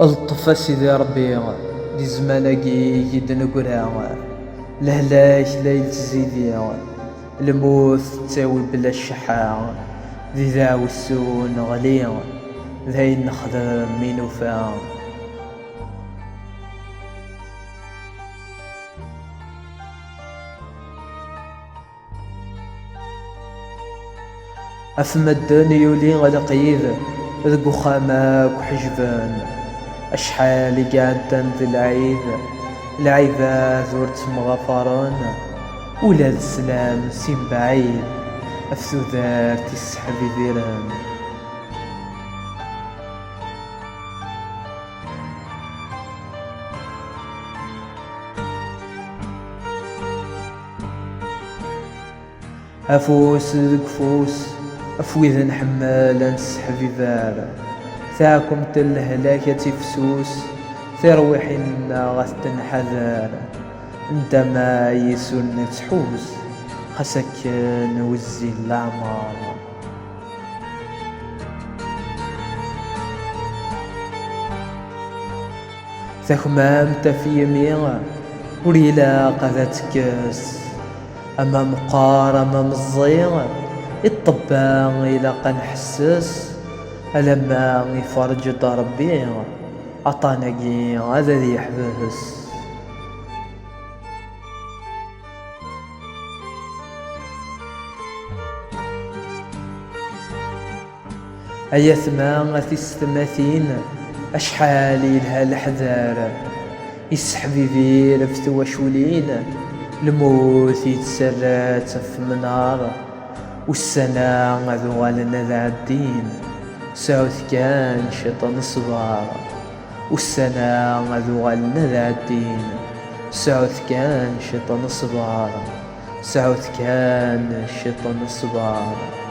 الطف سيدي ربي دي زمانكي يد نقرا لهلاك ليل تزيدي الموت تساوي بلا الشحا ذي ذا والسون غلي ذاي نخدم مين وفا أثم الدنيا يولي غلقيذ ذقو خاماك وحجبان أشحال قاعدة ذي العيبة ذورت مغفران ولا السلام سين بعيد أفسو ذار تسحب ذيران أفوس ذكفوس أفويذ نحمال نسحب ذار ثاكم تلهلاك تفسوس ثروحنا غث تنحذر انت ما يسون تحوس خسك نوزي الأعمار ثخمام في يميغ وريلا قذتكس أما مقار أمام الزيغ الطبان إلى قنحسس ألما يفرج ضربي عطانقي هذا ذي يحبس أيا ثمان ثلاثين أشحال لها الحذار يسحبي في رفت وشولين الموت يتسرات في منار والسنة ذوالنا ذا الدين سعوث كان شيطان صغار والسنة ذوالنا ذا الدين سعوث كان شيطان صغار سعوث كان شيطان صغار